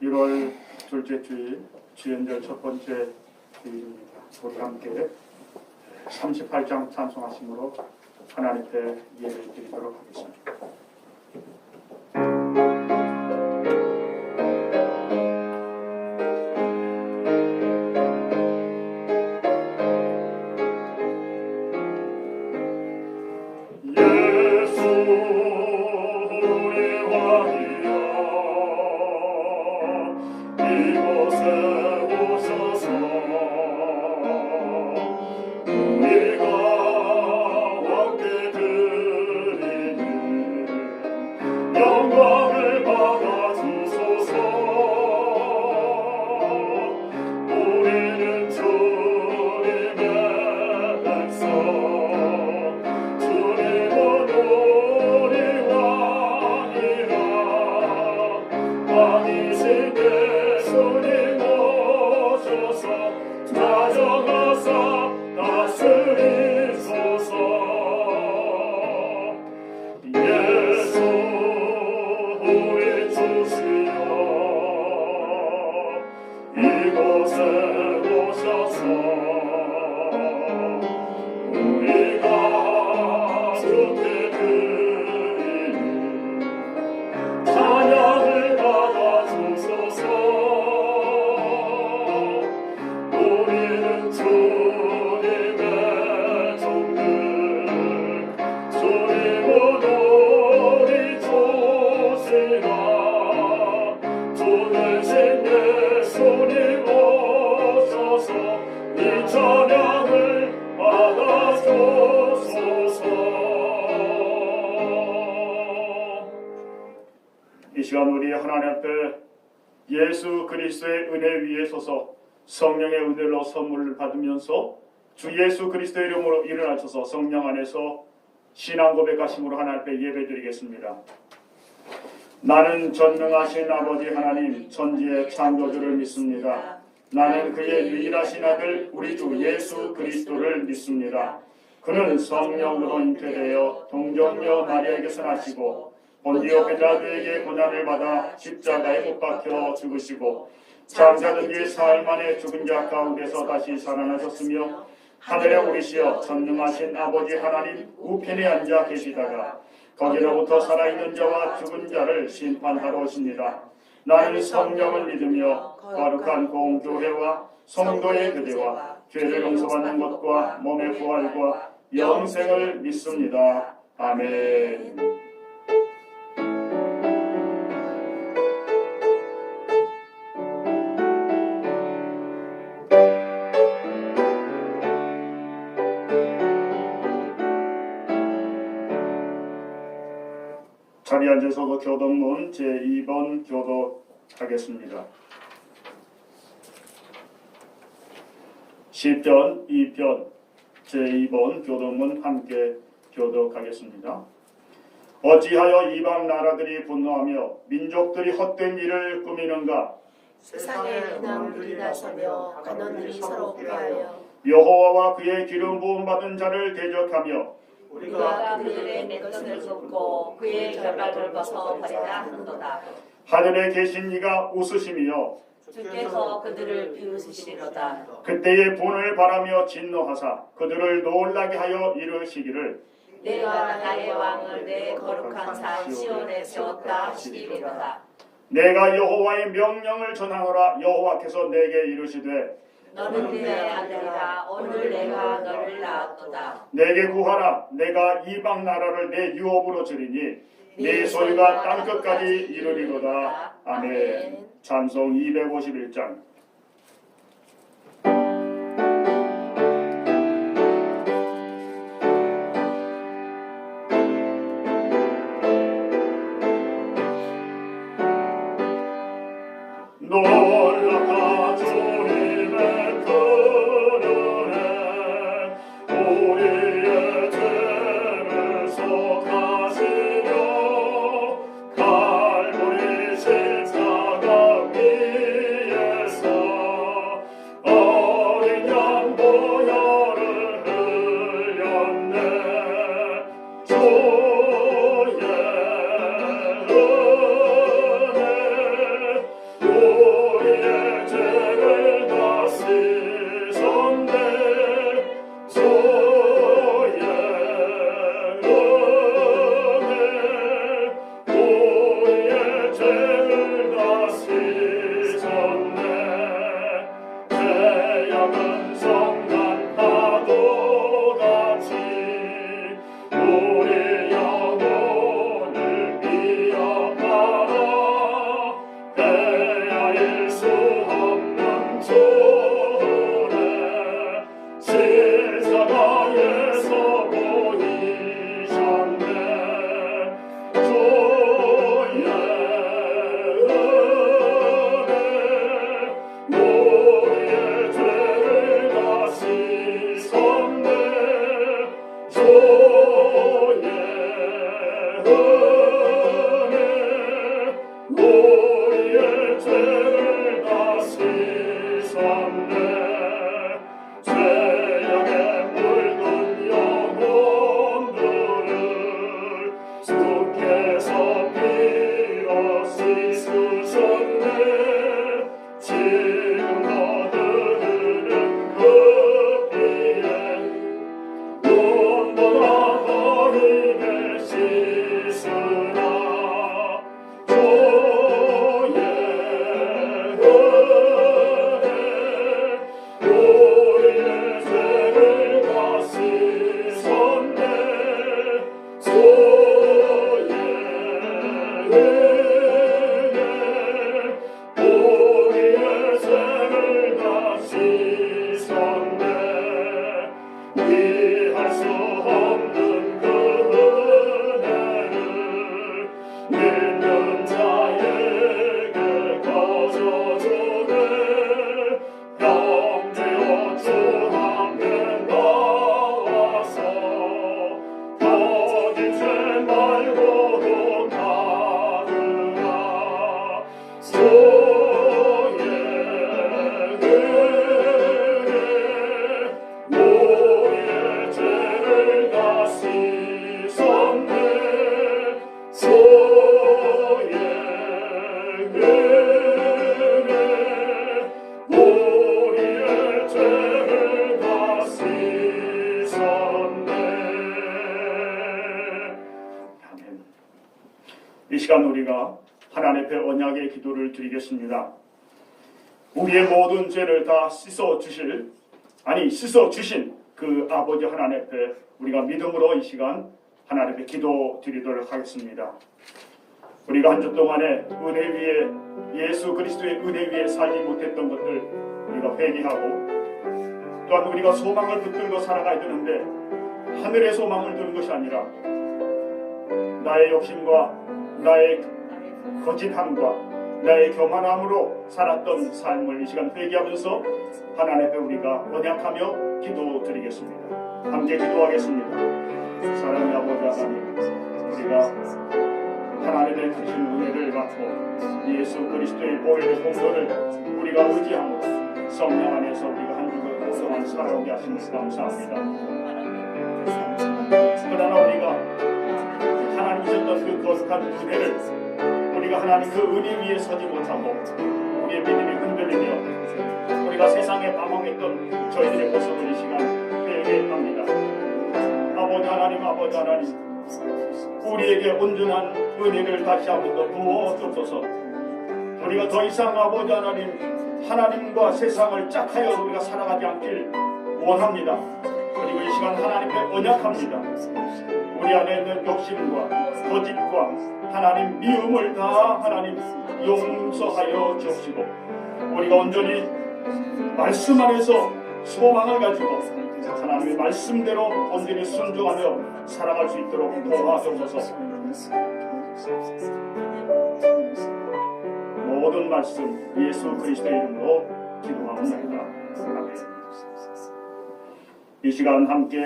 1월 둘째 주일 주연절 첫 번째 주일입니다. 우리 함께 38장 찬송하심으로 하나님 앞에 예배를 드리도록 하겠습니다. 이 시간 우리 하나님 앞에 예수 그리스도의 은혜 위에 서서 성령의 은혜로 선물을 받으면서 주 예수 그리스도의 이름으로 일어나셔서 성령 안에서 신앙 고백하심으로 하나님 앞에 예배드리겠습니다. 나는 전능하신 아버지 하나님 천지의 창조주를 믿습니다. 나는 그의 유일하신 아들 우리 주 예수 그리스도를 믿습니다. 그는 성령으로 잉태되어 동정녀 마리아에게서 나시고 본디오 빌라도에게 고난을 받아 십자가에 못 박혀 죽으시고 장자된 뒤 사흘 만에 죽은 자 가운데서 다시 살아나셨으며 하늘에 오르시어 전능하신 아버지 하나님 우편에 앉아 계시다가 거기로부터 살아있는 자와 죽은 자를 심판하러 오십니다. 나는 성령을 믿으며 거룩한 공교회와 성도의 교제와 죄를 용서받는 것과 몸의 부활과 영생을 믿습니다. 아멘. 자리에 앉아서 교독문 제2번 교독하겠습니다. 시편 2편 제2번 교독문 함께 교독하겠습니다. 어찌하여 이방 나라들이 분노하며 민족들이 헛된 일을 꾸미는가? 세상에 이남들이 나서며 간원들이 서로 비하여 여호와와 그의 기름 부음 받은 자를 대적하며 우리가 그들의 맷것을 쏟고 그의 결박을 벗어버리라 하는도다. 하늘에 계신 이가 웃으시며 주께서 그들을 비웃으시리로다. 그때의 분을 바라며 진노하사 그들을 놀라게 하여 이르시기를 내가 나의 왕을 내 거룩한 산 시온에 세웠다 하시리로다. 내가 여호와의 명령을 전하노라. 여호와께서 내게 이르시되 너는 내 아들이라. 오늘 내가 너를 낳았도다. 내게 구하라. 내가 이방 나라를 내 유업으로 주리니 네 소유가 땅끝까지 이르리로다. 아멘. 찬송 251장. 놀라다 주님의 큰 은혜 우리의 죄를 속하시며 갈보리 십자가 위에서 어린 양 보혈을 흘렸네. 주의 은혜 이 시간 우리가 하나님 앞에 언약의 기도를 드리겠습니다. 우리의 모든 죄를 다 씻어주신 그 아버지 하나님 앞에 우리가 믿음으로 이 시간 하나님 앞에 기도 드리도록 하겠습니다. 우리가 한 주 동안에 은혜 위에 예수 그리스도의 은혜 위에 살지 못했던 것들 우리가 회개하고, 또한 우리가 소망을 붙들고 살아가야 되는데 하늘의 소망을 두는 것이 아니라 나의 욕심과 나의 거짓함과 나의 교만함으로 살았던 삶을 이 시간 회개하면서 하나님 앞에 우리가 언약하며 기도드리겠습니다. 함께 기도하겠습니다. 사랑하는 아버지 하나님, 우리가 하나님의 크신 은혜를 받고 예수 그리스도의 보혈의 공로를 우리가 의지함으로 성령 안에서 우리가 한 주간 동안 살아오게 하심을 감사합니다. 그러나 우리가 하나님 주셨던 그 거룩한 은혜를 우리가 하나님 그 은혜 위에 서지 못하고 우리의 믿음이 흔들리며 우리가 세상에 방황했던 저희들의 모습을 이 시간 회개합니다. 아버지 하나님, 우리에게 온전한 은혜를 다시 한 번 더 부어 주옵소서. 우리가 더 이상 아버지 하나님과 세상을 짝하여 우리가 살아가지 않길 원합니다. 그리고 이 시간 하나님께 언약합니다. 우리 안에 있는 욕심과 거짓과 하나님 미움을 다 하나님 용서하여 주옵시고, 우리가 온전히 말씀 안에서 소망을 가지고 하나님의 말씀대로 온전히 순종하며 살아갈 수 있도록 도와주옵소서. 모든 말씀 예수 그리스도의 이름으로 기도하옵나이다. 아멘. 이 시간 함께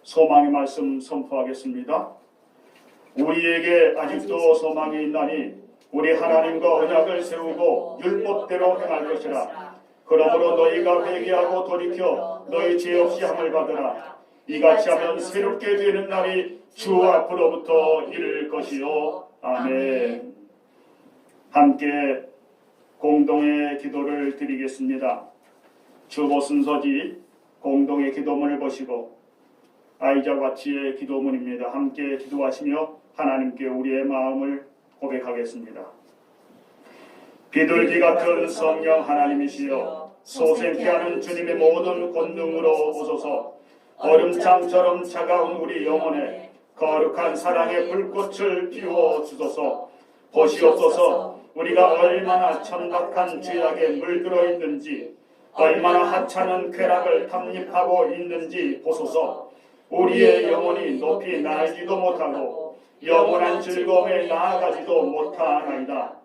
소망의 말씀 선포하겠습니다. 우리에게 아직도 소망이 있나니 우리 하나님과 언약을 세우고 율법대로 행할 것이라. 그러므로 너희가 회개하고 돌이켜 너희 죄 없이 함을 받으라. 이같이 하면 새롭게 되는 날이 주 앞으로부터 이를 것이요. 아멘. 함께 공동의 기도를 드리겠습니다. 주보 순서지 공동의 기도문을 보시고 아이작 와치의 기도문입니다. 함께 기도하시며 하나님께 우리의 마음을 고백하겠습니다. 비둘기 같은 성령 하나님이시여, 소생케 하는 주님의 모든 권능으로 오소서. 얼음장처럼 차가운 우리 영혼에 거룩한 사랑의 불꽃을 피워 주소서. 보시옵소서. 우리가 얼마나 천박한 죄악에 물들어 있는지, 얼마나 하찮은 쾌락을 탐닉하고 있는지 보소서. 우리의 영혼이 높이 날지도 못하고 영원한 즐거움에 나아가지도 못하나이다.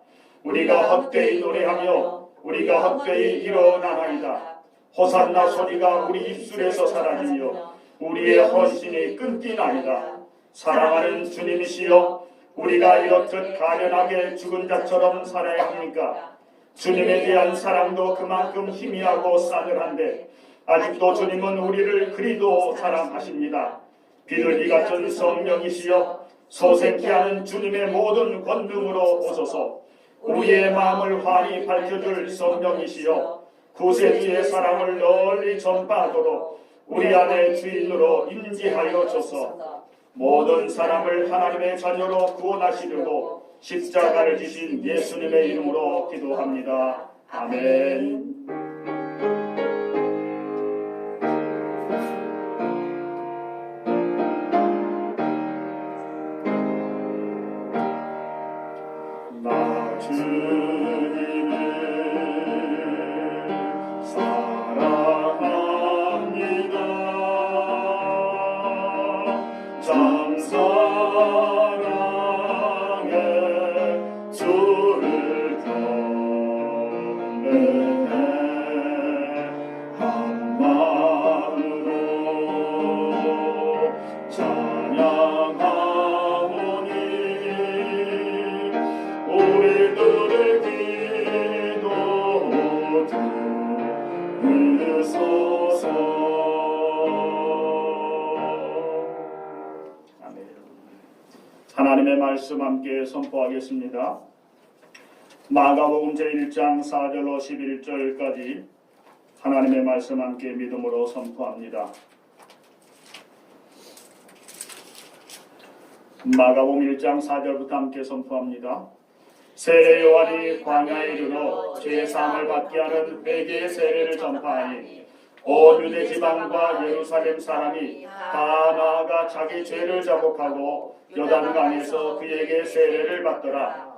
우리가 헛되이 노래하며 우리가 헛되이 일어나나이다. 호산나 소리가 우리 입술에서 사라지며 우리의 헌신이 끊기나이다. 사랑하는 주님이시여, 우리가 이렇듯 가련하게 죽은 자처럼 살아야 합니까? 주님에 대한 사랑도 그만큼 희미하고 싸늘한데 아직도 주님은 우리를 그리도 사랑하십니다. 비둘기 같은 성령이시여, 소생케 하는 주님의 모든 권능으로 오소서. 우리의 마음을 환히 밝혀줄 성령이시여, 구세주의 사랑을 널리 전파하도록 우리 안에 주인으로 임재하여 주소서. 모든 사람을 하나님의 자녀로 구원하시려고 십자가를 지신 예수님의 이름으로 기도합니다. 아멘. 하나님의 말씀 함께 선포하겠습니다. 마가복음 제1장 4절로 11절까지 하나님의 말씀 함께 믿음으로 선포합니다. 마가복음 1장 4절부터 함께 선포합니다. 세례 요한이 광야에 이르러 죄 사함을 받게 하는 회개의 세례를 전파하니 온 유대 지방과 예루살렘 사람이 다 나아가 자기 죄를 자복하고 요단강에서 그에게 세례를 받더라.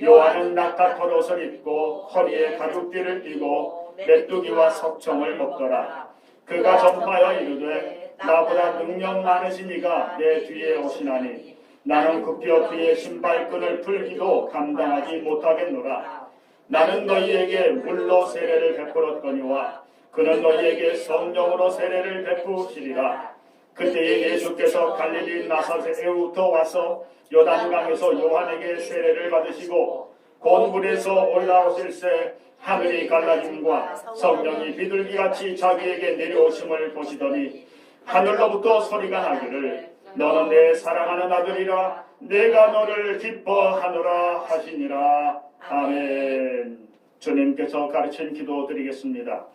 요한은 낙타털 옷을 입고 허리에 가죽띠를 띠고 메뚜기와 석청을 먹더라. 그가 전파하여 이르되 나보다 능력 많으신 이가 내 뒤에 오시나니 나는 급여 그의 신발끈을 풀기도 감당하지 못하겠노라. 나는 너희에게 물로 세례를 베풀었거니와 그는 너희에게 성령으로 세례를 베푸시리라. 그때에 예수께서 갈릴리 나사렛에부터 와서 요단강에서 요한에게 세례를 받으시고 곧 물에서 올라오실새 하늘이 갈라짐과 성령이 비둘기같이 자기에게 내려오심을 보시더니 하늘로부터 소리가 나기를 너는 내 사랑하는 아들이라 내가 너를 기뻐하노라 하시니라. 아멘. 주님께서 가르친 기도 드리겠습니다.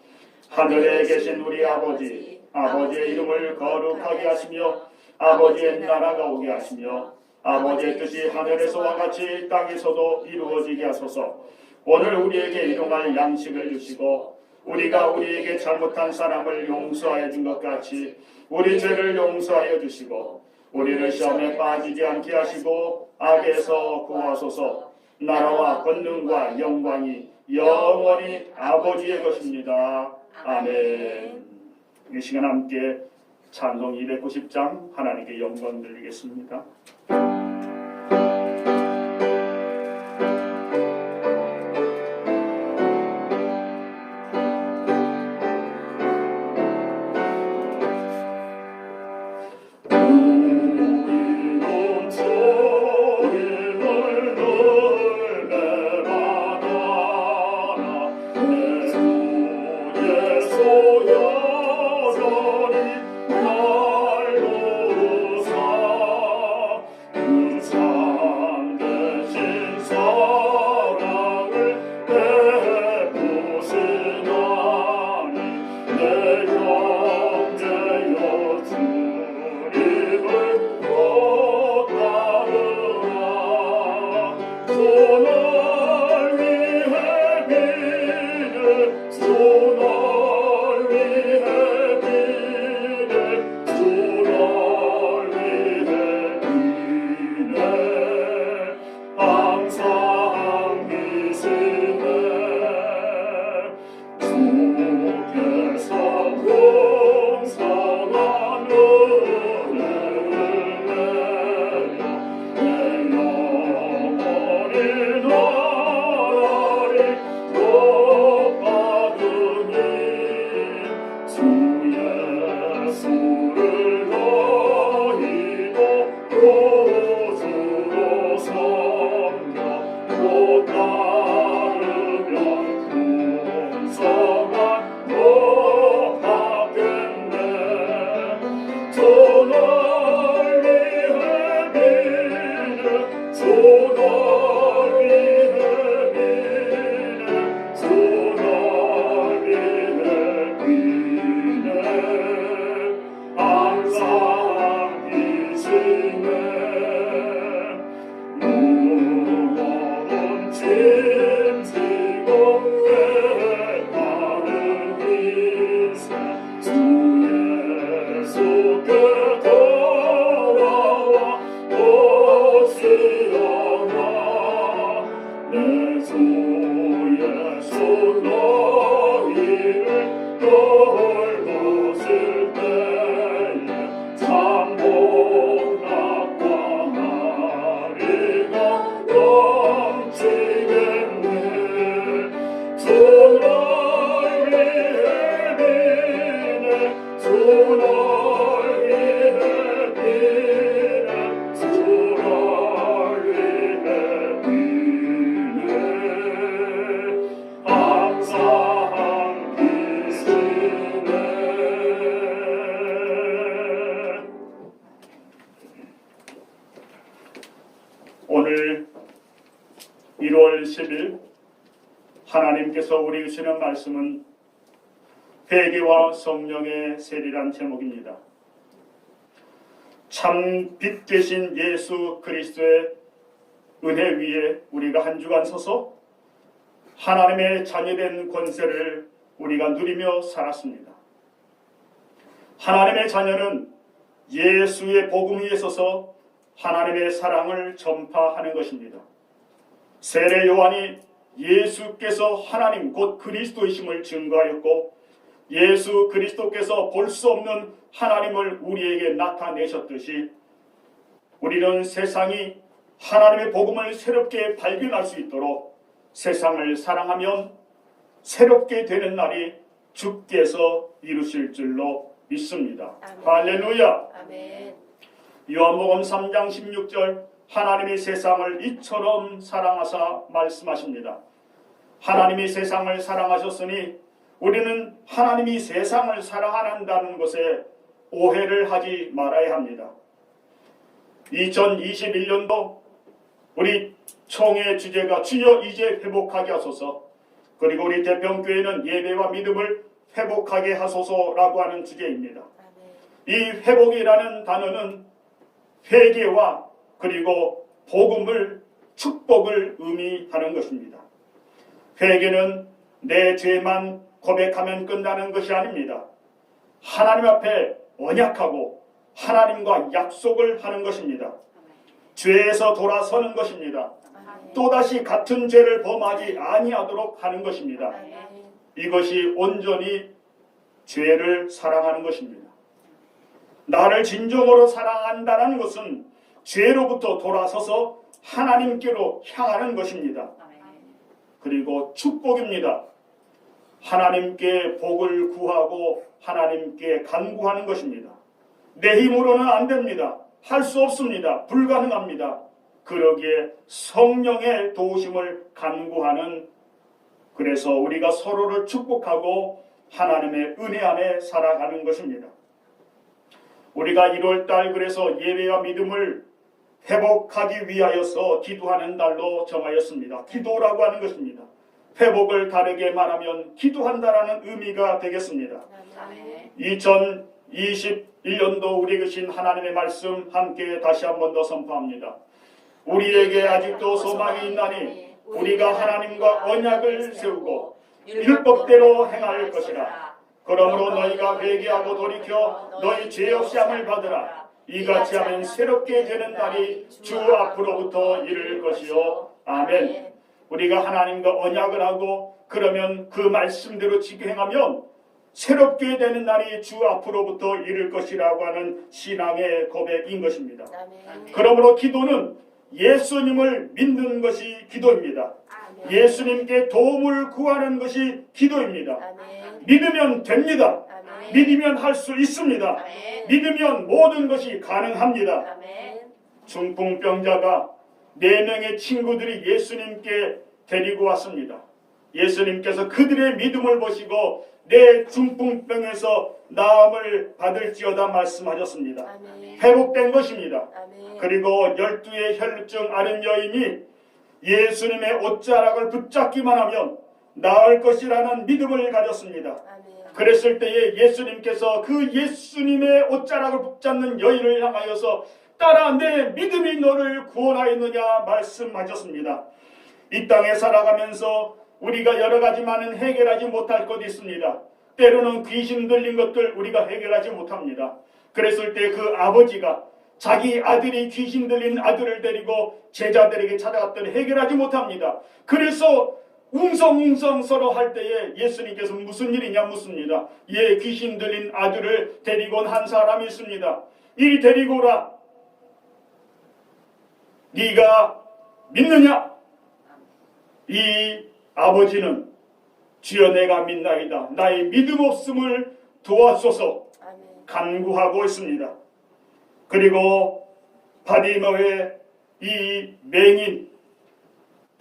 하늘에 계신 우리 아버지, 아버지의 이름을 거룩하게 하시며 아버지의 나라가 오게 하시며 아버지의 뜻이 하늘에서와 같이 땅에서도 이루어지게 하소서. 오늘 우리에게 일용할 양식을 주시고 우리가 우리에게 잘못한 사람을 용서하여 준 것 같이 우리 죄를 용서하여 주시고 우리를 시험에 빠지지 않게 하시고 악에서 구하소서. 나라와 권능과 영광이 영원히 아버지의 것입니다. 아멘. 이 시간 함께 찬송 290장 하나님께 영광 드리겠습니다. 오늘 1월 10일 하나님께서 우리 주시는 말씀은 회개와 성령의 세례란 제목입니다. 참 빛 계신 예수 그리스도의 은혜 위에 우리가 한 주간 서서 하나님의 자녀된 권세를 우리가 누리며 살았습니다. 하나님의 자녀는 예수의 복음 위에 서서 하나님의 사랑을 전파하는 것입니다. 세례 요한이 예수께서 하나님 곧 그리스도이심을 증거하였고 예수 그리스도께서 볼 수 없는 하나님을 우리에게 나타내셨듯이 우리는 세상이 하나님의 복음을 새롭게 발견할 수 있도록 세상을 사랑하면 새롭게 되는 날이 주께서 이루실 줄로 믿습니다. 아멘. 할렐루야. 아멘. 요한복음 3장 16절 하나님이 세상을 이처럼 사랑하사 말씀하십니다. 하나님이 세상을 사랑하셨으니 우리는 하나님이 세상을 사랑한다는 것에 오해를 하지 말아야 합니다. 2021년도 우리 총회 주제가 주여 이제 회복하게 하소서, 그리고 우리 대평교회는 예배와 믿음을 회복하게 하소서라고 하는 주제입니다. 이 회복이라는 단어는 회개와 그리고 복음을 축복을 의미하는 것입니다. 회개는 내 죄만 고백하면 끝나는 것이 아닙니다. 하나님 앞에 언약하고 하나님과 약속을 하는 것입니다. 죄에서 돌아서는 것입니다. 또다시 같은 죄를 범하지 아니하도록 하는 것입니다. 이것이 온전히 죄를 사랑하는 것입니다. 나를 진정으로 사랑한다는 것은 죄로부터 돌아서서 하나님께로 향하는 것입니다. 그리고 축복입니다. 하나님께 복을 구하고 하나님께 간구하는 것입니다. 내 힘으로는 안 됩니다. 할 수 없습니다. 불가능합니다. 그러기에 성령의 도우심을 간구하는, 그래서 우리가 서로를 축복하고 하나님의 은혜 안에 살아가는 것입니다. 우리가 1월달 그래서 예배와 믿음을 회복하기 위하여서 기도하는 달로 정하였습니다. 기도라고 하는 것입니다. 회복을 다르게 말하면 기도한다라는 의미가 되겠습니다. 2021년도 우리 계신 하나님의 말씀 함께 다시 한 번 더 선포합니다. 우리에게 아직도 소망이 있나니 우리가 하나님과 언약을 세우고 율법대로 행할 것이라. 그러므로 너희가 회개하고 돌이켜 너희 죄 없이 함을 받으라. 이같이 하면 새롭게 되는 날이 주 앞으로부터 이를 것이요. 아멘. 우리가 하나님과 언약을 하고 그러면 그 말씀대로 지켜 행하면 새롭게 되는 날이 주 앞으로부터 이를 것이라고 하는 신앙의 고백인 것입니다. 그러므로 기도는 예수님을 믿는 것이 기도입니다. 예수님께 도움을 구하는 것이 기도입니다. 믿으면 됩니다. 믿으면 할 수 있습니다. 믿으면 모든 것이 가능합니다. 중풍병자가 4명의 친구들이 예수님께 데리고 왔습니다. 예수님께서 그들의 믿음을 보시고 내 중풍병에서 나음을 받을지어다 말씀하셨습니다. 회복된 것입니다. 그리고 12의 혈루증 앓은 여인이 예수님의 옷자락을 붙잡기만 하면 나을 것이라는 믿음을 가졌습니다. 그랬을 때에 예수님께서 그 예수님의 옷자락을 붙잡는 여인을 향하여서 따라 내 믿음이 너를 구원하였느냐 말씀하셨습니다. 이 땅에 살아가면서 우리가 여러 가지 많은 해결하지 못할 것이 있습니다. 때로는 귀신 들린 것들 우리가 해결하지 못합니다. 그랬을 때 그 아버지가 자기 아들이 귀신 들린 아들을 데리고 제자들에게 찾아갔더니 해결하지 못합니다. 그래서 웅성웅성 서로 할 때에 예수님께서 무슨 일이냐 묻습니다. 예, 귀신 들린 아들을 데리고 온 한 사람이 있습니다. 이리 데리고 오라. 네가 믿느냐? 이 아버지는 주여 내가 믿나이다. 나의 믿음 없음을 도와소서 간구하고 있습니다. 그리고 바디머의 이 맹인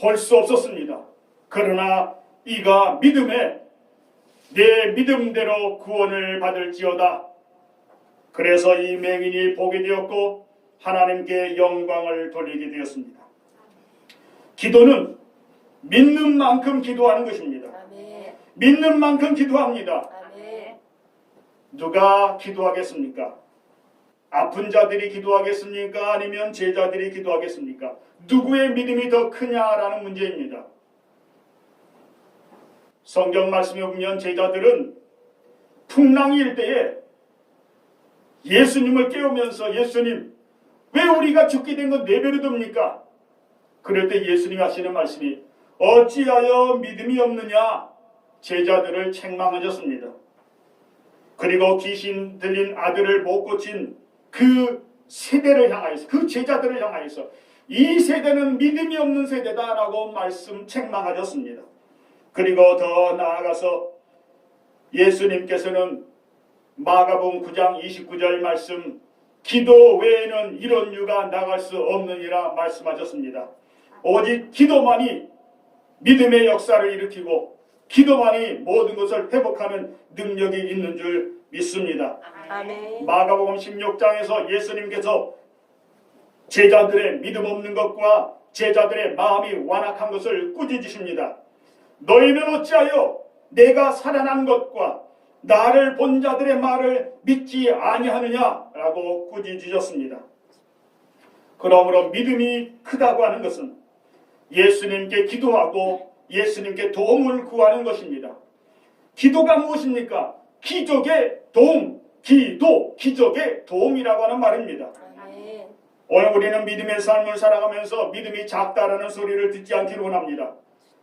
볼 수 없었습니다. 그러나 이가 믿음에 내 믿음대로 구원을 받을지어다. 그래서 이 맹인이 보게 되었고 하나님께 영광을 돌리게 되었습니다. 기도는 믿는 만큼 기도하는 것입니다. 믿는 만큼 기도합니다. 누가 기도하겠습니까? 아픈 자들이 기도하겠습니까? 아니면 제자들이 기도하겠습니까? 누구의 믿음이 더 크냐라는 문제입니다. 성경 말씀에 보면 제자들은 풍랑이 일 때에 예수님을 깨우면서 예수님, 왜 우리가 죽게 된 건 내버려둡니까? 그럴 때 예수님이 하시는 말씀이 어찌하여 믿음이 없느냐? 제자들을 책망하셨습니다. 그리고 귀신 들린 아들을 못 고친 그 세대를 향하여서, 그 제자들을 향하여서 이 세대는 믿음이 없는 세대다라고 책망하셨습니다. 그리고 더 나아가서 예수님께서는 마가복음 9장 29절 말씀, 기도 외에는 이런 유가 나갈 수 없느니라 말씀하셨습니다. 오직 기도만이 믿음의 역사를 일으키고 기도만이 모든 것을 회복하는 능력이 있는 줄 믿습니다. 아멘. 마가복음 16장에서 예수님께서 제자들의 믿음 없는 것과 제자들의 마음이 완악한 것을 꾸짖으십니다. 너희는 어찌하여 내가 살아난 것과 나를 본 자들의 말을 믿지 아니하느냐라고 꾸짖으셨습니다. 그러므로 믿음이 크다고 하는 것은 예수님께 기도하고 예수님께 도움을 구하는 것입니다. 기도가 무엇입니까? 기적의 도움, 기적의 도움이라고 하는 말입니다. 아멘. 오늘 우리는 믿음의 삶을 살아가면서 믿음이 작다라는 소리를 듣지 않기를 원합니다.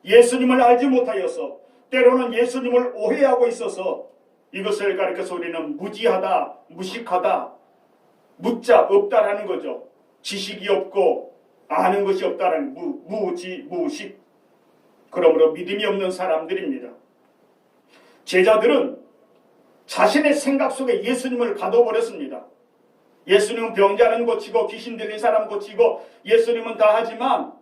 예수님을 알지 못하여서 때로는 예수님을 오해하고 있어서 이것을 가리켜서 우리는 무지하다, 무식하다, 묻자 없다라는 거죠. 지식이 없고 아는 것이 없다라는 무식. 그러므로 믿음이 없는 사람들입니다. 제자들은 자신의 생각 속에 예수님을 가둬버렸습니다. 예수님은 병자는 고치고 귀신 들린 사람 고치고 예수님은 다 하지만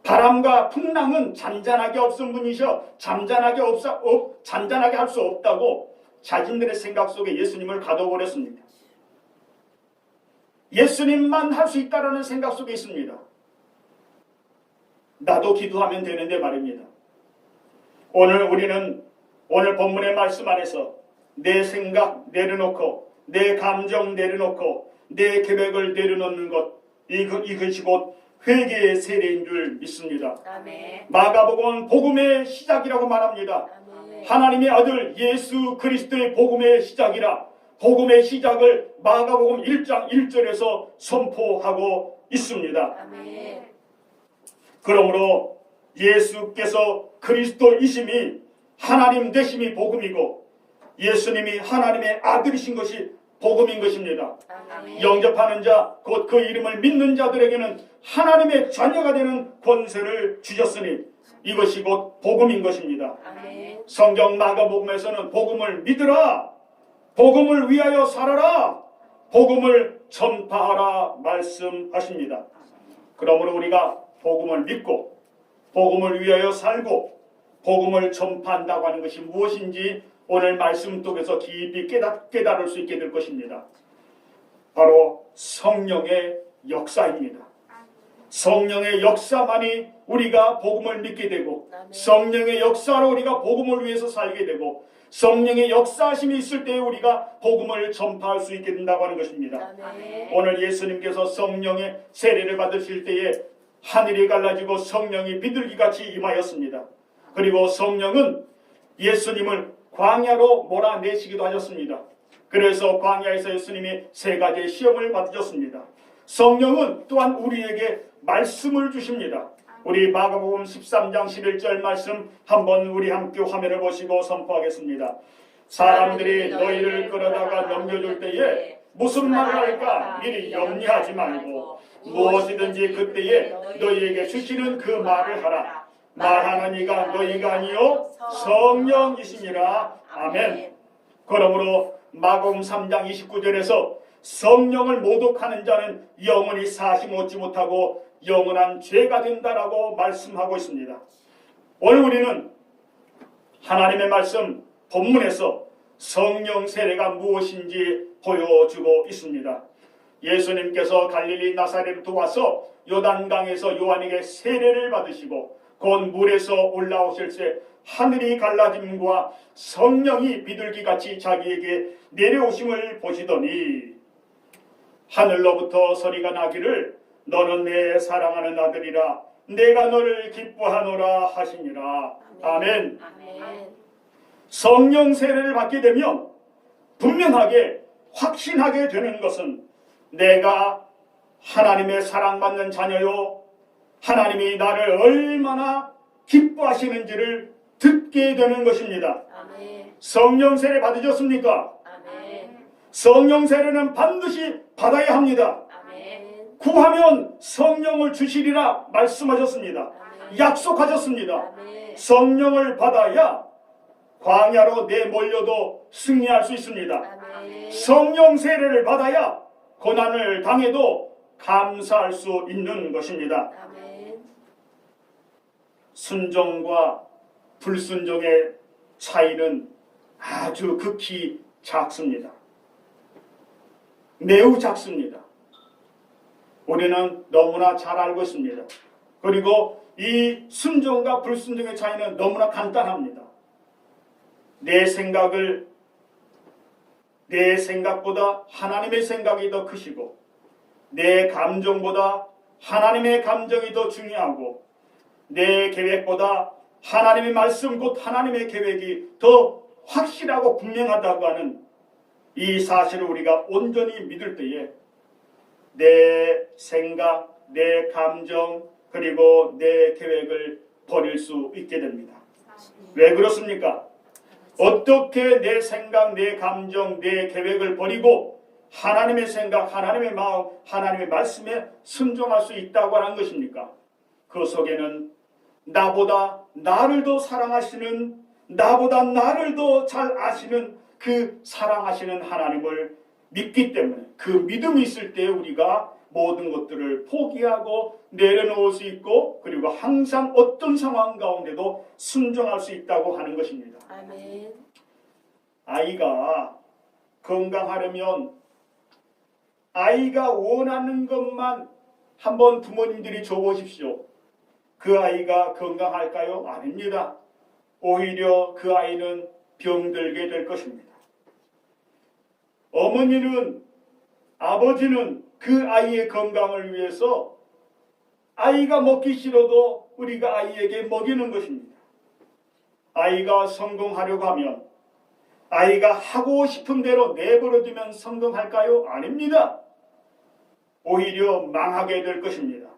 바람과 풍랑은 잔잔하게 없은 분이셔 잔잔하게 할 수 없다고 자신들의 생각 속에 예수님을 가둬버렸습니다. 예수님만 할 수 있다라는 생각 속에 있습니다. 나도 기도하면 되는데 말입니다. 오늘 우리는 오늘 본문의 말씀 안에서 내 생각 내려놓고 내 감정 내려놓고 내 계획을 내려놓는 것, 이것이 곧 회개의 세례인 줄 믿습니다. 아멘. 마가복음은 복음의 시작이라고 말합니다. 아멘. 하나님의 아들 예수 그리스도의 복음의 시작이라 복음의 시작을 마가복음 1장 1절에서 선포하고 있습니다. 아멘. 그러므로 예수께서 그리스도이심이 하나님 되심이 복음이고 예수님이 하나님의 아들이신 것이 복음인 것입니다. 아멘. 영접하는 자, 곧 그 이름을 믿는 자들에게는 하나님의 자녀가 되는 권세를 주셨으니 이것이 곧 복음인 것입니다. 아멘. 성경 마가복음에서는 복음을 믿으라, 복음을 위하여 살아라, 복음을 전파하라 말씀하십니다. 그러므로 우리가 복음을 믿고 복음을 위하여 살고 복음을 전파한다고 하는 것이 무엇인지 오늘 말씀 속에서 깊이 깨달을 수 있게 될 것입니다. 바로 성령의 역사입니다. 성령의 역사만이 우리가 복음을 믿게 되고 성령의 역사로 우리가 복음을 위해서 살게 되고 성령의 역사하심이 있을 때 우리가 복음을 전파할 수 있게 된다고 하는 것입니다. 아멘. 오늘 예수님께서 성령의 세례를 받으실 때에 하늘이 갈라지고 성령이 비둘기같이 임하였습니다. 그리고 성령은 예수님을 광야로 몰아내시기도 하셨습니다. 그래서 광야에서 예수님이 세 가지의 시험을 받으셨습니다. 성령은 또한 우리에게 말씀을 주십니다. 우리 마가복음 13장 11절 말씀 한번 우리 함께 화면을 보시고 선포하겠습니다. 사람들이 너희를 끌어다가 넘겨줄 때에 무슨 말을 할까 미리 염려하지 말고 무엇이든지 그때에 너희에게 주시는 그 말을 하라. 말하는 이가 너희가 아니요 성령이시니라. 아멘. 그러므로 마가복음 3장 29절에서 성령을 모독하는 자는 영원히 사심 얻지 못하고 영원한 죄가 된다라고 말씀하고 있습니다. 오늘 우리는 하나님의 말씀 본문에서 성령 세례가 무엇인지 보여주고 있습니다. 예수님께서 갈릴리 나사렛으로 와서 요단강에서 요한에게 세례를 받으시고 곧 물에서 올라오실 때 하늘이 갈라짐과 성령이 비둘기같이 자기에게 내려오심을 보시더니 하늘로부터 소리가 나기를 너는 내 사랑하는 아들이라 내가 너를 기뻐하노라 하시니라. 아멘. 아멘. 성령 세례를 받게 되면 분명하게 확신하게 되는 것은 내가 하나님의 사랑받는 자녀요, 하나님이 나를 얼마나 기뻐하시는지를 듣게 되는 것입니다. 아멘. 성령 세례 받으셨습니까? 아멘. 성령 세례는 반드시 받아야 합니다. 아멘. 구하면 성령을 주시리라 말씀하셨습니다. 아멘. 약속하셨습니다. 아멘. 성령을 받아야 광야로 내몰려도 승리할 수 있습니다. 아멘. 성령 세례를 받아야 고난을 당해도 감사할 수 있는 것입니다. 아멘. 순종과 불순종의 차이는 아주 극히 작습니다. 매우 작습니다. 우리는 너무나 잘 알고 있습니다. 그리고 이 순종과 불순종의 차이는 너무나 간단합니다. 내 생각보다 하나님의 생각이 더 크시고 내 감정보다 하나님의 감정이 더 중요하고 내 계획보다 하나님의 말씀 곧 하나님의 계획이 더 확실하고 분명하다고 하는 이 사실을 우리가 온전히 믿을 때에 내 생각, 내 감정 그리고 내 계획을 버릴 수 있게 됩니다. 왜 그렇습니까? 어떻게 내 생각, 내 감정, 내 계획을 버리고 하나님의 생각, 하나님의 마음, 하나님의 말씀에 순종할 수 있다고 하는 것입니까? 그 속에는 나보다 나를 더 사랑하시는, 나보다 나를 더 잘 아시는 그 사랑하시는 하나님을 믿기 때문에 그 믿음이 있을 때 우리가 모든 것들을 포기하고 내려놓을 수 있고 그리고 항상 어떤 상황 가운데도 순종할 수 있다고 하는 것입니다. 아멘. 아이가 건강하려면 아이가 원하는 것만 한번 부모님들이 줘보십시오. 그 아이가 건강할까요? 아닙니다. 오히려 그 아이는 병들게 될 것입니다. 어머니는, 아버지는 그 아이의 건강을 위해서 아이가 먹기 싫어도 우리가 아이에게 먹이는 것입니다. 아이가 성공하려고 하면 아이가 하고 싶은 대로 내버려두면 성공할까요? 아닙니다. 오히려 망하게 될 것입니다.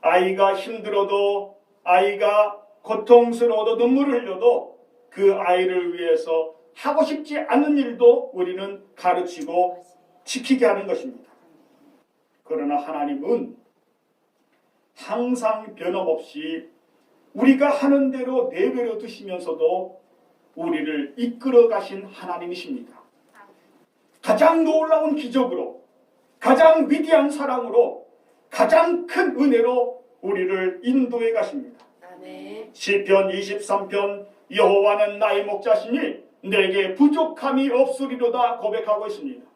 아이가 힘들어도 아이가 고통스러워도 눈물을 흘려도 그 아이를 위해서 하고 싶지 않은 일도 우리는 가르치고 지키게 하는 것입니다. 그러나 하나님은 항상 변함없이 우리가 하는 대로 내버려 두시면서도 우리를 이끌어 가신 하나님이십니다. 가장 놀라운 기적으로, 가장 위대한 사랑으로, 가장 큰 은혜로 우리를 인도해 가십니다. 아멘. 시편 23편 여호와는 나의 목자시니 내게 부족함이 없으리로다 고백하고 있습니다.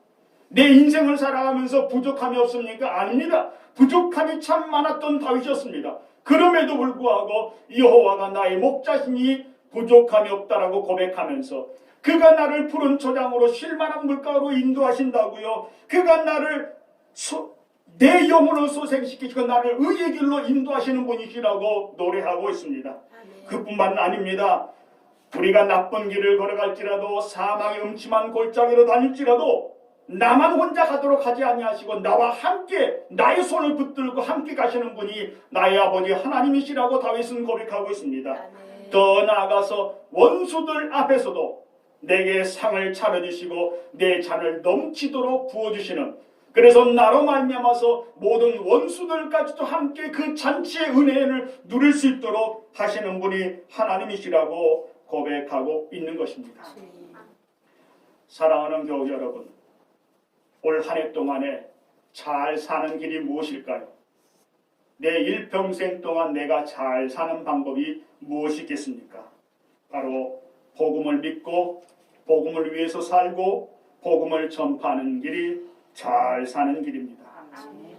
내 인생을 살아가면서 부족함이 없습니까? 아닙니다. 부족함이 참 많았던 다윗이었습니다. 그럼에도 불구하고 여호와가 나의 목자시니 부족함이 없다라고 고백하면서 그가 나를 푸른 초장으로 쉴만한 물가로 인도하신다고요. 그가 나를 내 영혼을 소생시키시고 나를 의의 길로 인도하시는 분이시라고 노래하고 있습니다. 아멘. 그뿐만 아닙니다. 우리가 나쁜 길을 걸어갈지라도 사망의 음침한 골짜기로 다닐지라도 나만 혼자 가도록 하지 아니하시고 나와 함께 나의 손을 붙들고 함께 가시는 분이 나의 아버지 하나님이시라고 다윗은 고백하고 있습니다. 아멘. 더 나아가서 원수들 앞에서도 내게 상을 차려주시고 내 잔을 넘치도록 부어주시는, 그래서 나로 말미암아서 모든 원수들까지도 함께 그 잔치의 은혜를 누릴 수 있도록 하시는 분이 하나님이시라고 고백하고 있는 것입니다. 사랑하는 교우 여러분, 올 한 해 동안에 잘 사는 길이 무엇일까요? 내 일평생 동안 내가 잘 사는 방법이 무엇이겠습니까? 바로 복음을 믿고 복음을 위해서 살고 복음을 전파하는 길이 잘 사는 길입니다. 아멘.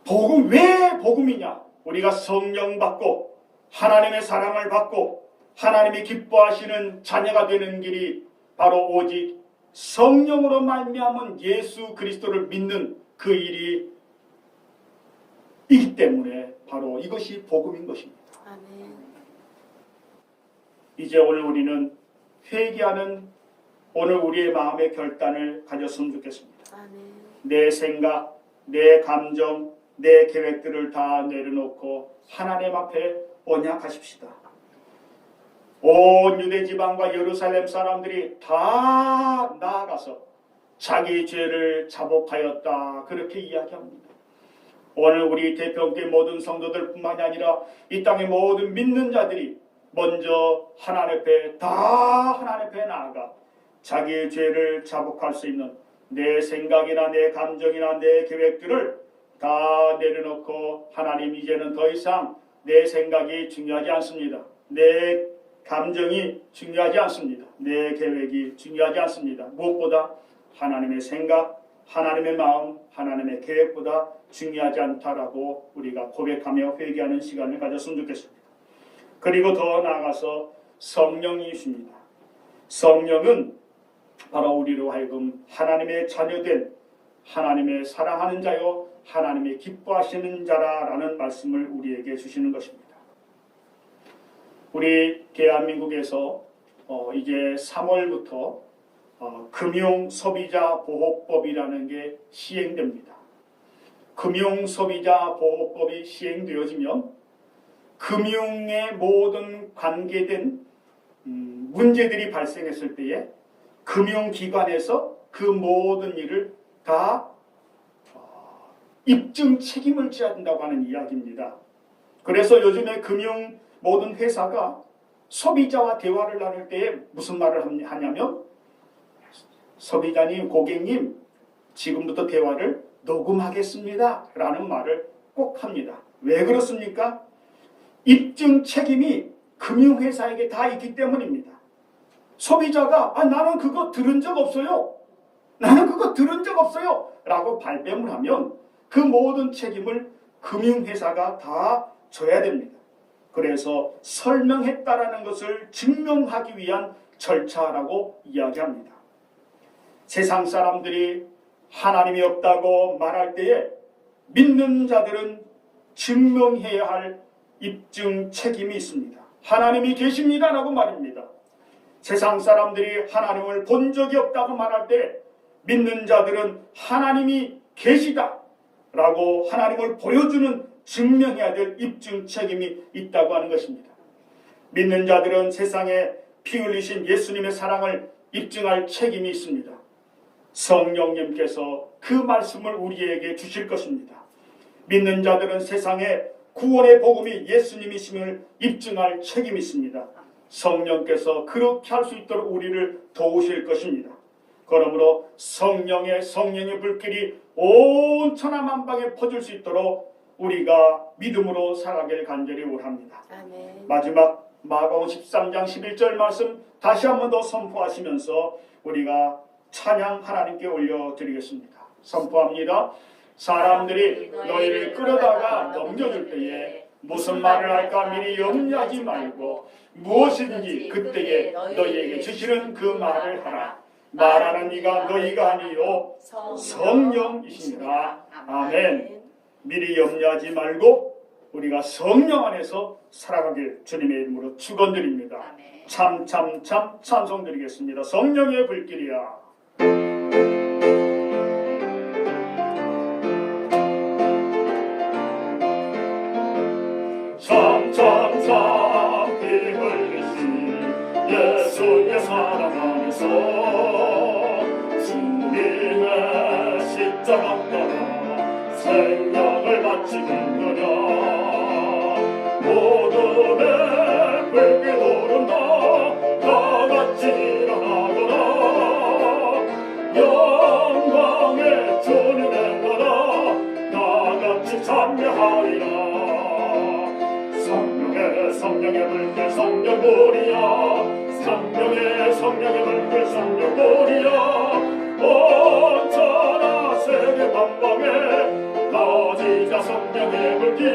복음, 왜 복음이냐? 우리가 성령 받고 하나님의 사랑을 받고 하나님이 기뻐하시는 자녀가 되는 길이 바로 오직 성령으로 말미암은 예수 그리스도를 믿는 그 일이 있기 때문에 바로 이것이 복음인 것입니다. 아멘. 이제 오늘 우리는 회개하는 오늘 우리의 마음의 결단을 가졌으면 좋겠습니다. 아멘. 내 생각, 내 감정, 내 계획들을 다 내려놓고 하나님 앞에 언약하십시다. 온 유대 지방과 예루살렘 사람들이 다 나아가서 자기 죄를 자복하였다, 그렇게 이야기합니다. 오늘 우리 대평교회 모든 성도들뿐만이 아니라 이 땅의 모든 믿는 자들이 먼저 하나님 앞에 하나님 앞에 나아가 자기의 죄를 자복할 수 있는 내 생각이나 내 감정이나 내 계획들을 다 내려놓고 하나님, 이제는 더 이상 내 생각이 중요하지 않습니다. 내 감정이 중요하지 않습니다. 내 계획이 중요하지 않습니다. 무엇보다 하나님의 생각, 하나님의 마음, 하나님의 계획보다 중요하지 않다라고 우리가 고백하며 회개하는 시간을 가졌으면 좋겠습니다. 그리고 더 나아가서 성령이십니다. 성령은 바로 우리로 하여금 하나님의 자녀된 하나님의 사랑하는 자요 하나님의 기뻐하시는 자라라는 말씀을 우리에게 주시는 것입니다. 우리 대한민국에서 이제 3월부터 금융소비자보호법이라는 게 시행됩니다. 금융소비자보호법이 시행되어지면 금융의 모든 관계된 문제들이 발생했을 때에 금융기관에서 그 모든 일을 다 입증 책임을 져야 된다고 하는 이야기입니다. 그래서 요즘에 금융 모든 회사가 소비자와 대화를 나눌 때에 무슨 말을 하냐면, 소비자님, 고객님, 지금부터 대화를 녹음하겠습니다 라는 말을 꼭 합니다. 왜 그렇습니까? 입증 책임이 금융회사에게 다 있기 때문입니다. 소비자가 나는 그거 들은 적 없어요, 나는 그거 들은 적 없어요 라고 발뺌을 하면 그 모든 책임을 금융회사가 다 져야 됩니다. 그래서 설명했다라는 것을 증명하기 위한 절차라고 이야기합니다. 세상 사람들이 하나님이 없다고 말할 때에 믿는 자들은 증명해야 할 입증 책임이 있습니다. 하나님이 계십니다라고 말입니다. 세상 사람들이 하나님을 본 적이 없다고 말할 때 믿는 자들은 하나님이 계시다라고 하나님을 보여주는, 증명해야 될 입증 책임이 있다고 하는 것입니다. 믿는 자들은 세상에 피 흘리신 예수님의 사랑을 입증할 책임이 있습니다. 성령님께서 그 말씀을 우리에게 주실 것입니다. 믿는 자들은 세상에 구원의 복음이 예수님이심을 입증할 책임이 있습니다. 성령께서 그렇게 할 수 있도록 우리를 도우실 것입니다. 그러므로 성령의 불길이 온 천하만방에 퍼질 수 있도록 우리가 믿음으로 살아가길 간절히 원합니다. 아멘. 마지막 마가복음 13장 11절 말씀 다시 한 번 더 선포하시면서 우리가 찬양 하나님께 올려드리겠습니다. 선포합니다. 사람들이 너희를 끌어다가 넘겨줄 때에 무슨 말을 할까 미리 염려하지 말고 무엇이든지 그때에 너희에게 주시는 그 말을 하라. 말하는 이가 너희가 아니요 성령이십니다. 아멘. 미리 염려하지 말고 우리가 성령 안에서 살아가길 주님의 이름으로 축원드립니다. 참 찬송드리겠습니다. 성령의 불길이야. 참 피 흘리신 예수의 사랑 안에서 주님의 십자가 따라 생명을 바치는구나. 모둠의 불길 오른다 다 같이 일어나거나 영광의 주님 된거나 다 같이 참여하리라. 성령의 불길 성령불이야. 성령의 불길 성령불이야. 온 천하 세계 만방에 다 어디자 성령의 불길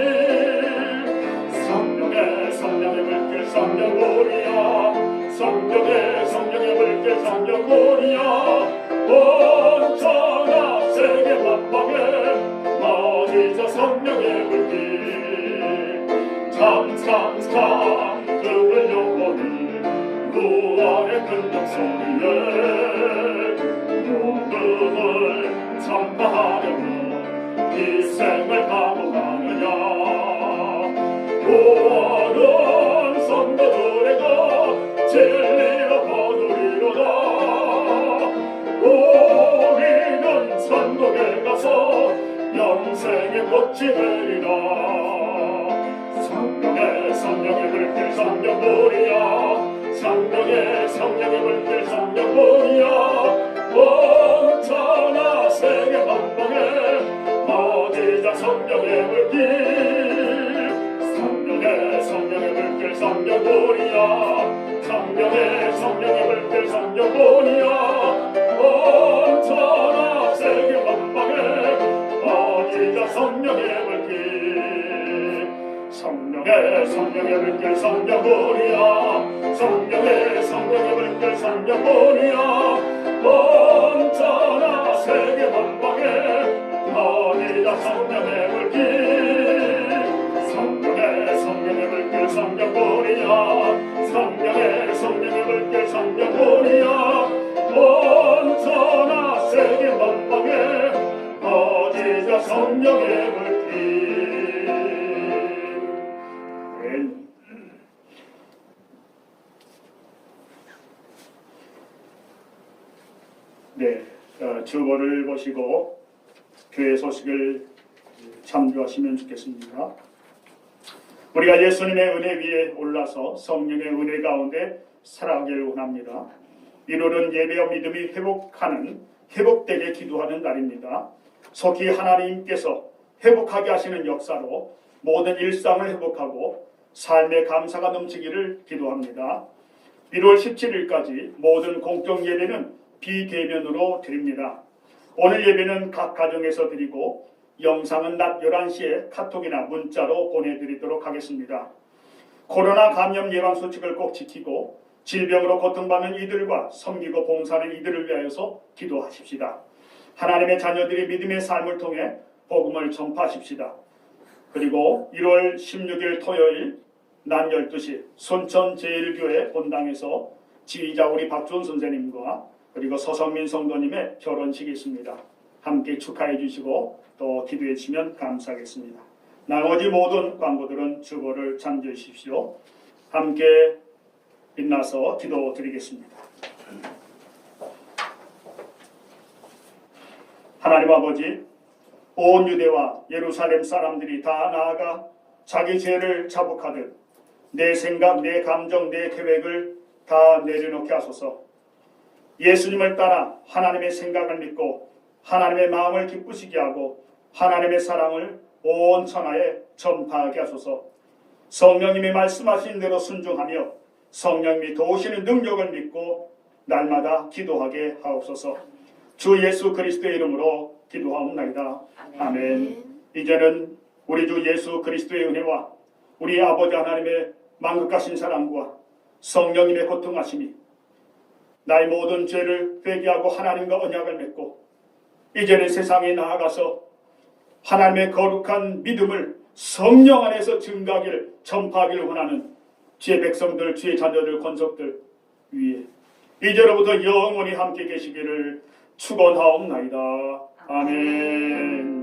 성령의 불길 성령보리야 성령의 불길 성령보리야 온천하 세계 만방에 어디자 성령의 불길 참참참 그의 영혼이 구원의 근력 소리에 무덤을 참가하려고 희생을 감옥하느냐 구원은 성도들에게 진리로 거두리로다 우리는 천국에 가서 영생의 꽃이 되리라 성령의 불길 성령보리야 성령의 불길 성령보리야 온천하 세계 만방에 어디자 성령의 불길 성령의 불길 성령보리야 성령의 불길 성령보리야 온천하 세계 만방에 어디자 성령의 불길 성령의 불길 성령보리야 성령의 불길 성령보리야 온천하 세계 만방에 어디다 성령의 불길 성령의 불길 성령보리야 성령의 불길 성령보리야 온천하 세계 만방에 어디다 성령의 불길 네, 주보를 보시고 교회 소식을 참조하시면 좋겠습니다. 우리가 예수님의 은혜 위에 올라서 성령의 은혜 가운데 살아가길 원합니다. 이루는 예배와 믿음이 회복되게 기도하는 날입니다. 속히 하나님께서 회복하게 하시는 역사로 모든 일상을 회복하고 삶의 감사가 넘치기를 기도합니다. 1월 17일까지 모든 공적 예배는 비대면으로 드립니다. 오늘 예배는 각 가정에서 드리고 영상은 낮 11시에 카톡이나 문자로 보내드리도록 하겠습니다. 코로나 감염 예방 수칙을 꼭 지키고 질병으로 고통받는 이들과 섬기고 봉사하는 이들을 위하여서 기도하십시다. 하나님의 자녀들이 믿음의 삶을 통해 복음을 전파하십시다. 그리고 1월 16일 토요일 낮 12시 순천 제1교회 본당에서 지휘자 우리 박준 선생님과 그리고 서성민 성도님의 결혼식이 있습니다. 함께 축하해 주시고 또 기도해 주시면 감사하겠습니다. 나머지 모든 광고들은 주보를 참조해 주십시오. 함께 빛나서 기도 드리겠습니다. 하나님 아버지, 온 유대와 예루살렘 사람들이 다 나아가 자기 죄를 자복하듯 내 생각, 내 감정, 내 계획을 다 내려놓게 하소서. 예수님을 따라 하나님의 생각을 믿고 하나님의 마음을 기쁘시게 하고 하나님의 사랑을 온 천하에 전파하게 하소서. 성령님이 말씀하신 대로 순종하며 성령님이 도우시는 능력을 믿고 날마다 기도하게 하옵소서. 주 예수 그리스도의 이름으로 기도하옵나이다. 아멘. 이제는 우리 주 예수 그리스도의 은혜와 우리 아버지 하나님의 만극하신 사랑과 성령님의 고통하심이 나의 모든 죄를 회개하고 하나님과 언약을 맺고 이제는 세상에 나아가서 하나님의 거룩한 믿음을 성령 안에서 증가하기를 전파하기를 원하는 주의 백성들, 주의 자녀들, 권속들 위에 이제로부터 영원히 함께 계시기를 축원하옵나이다. 아멘.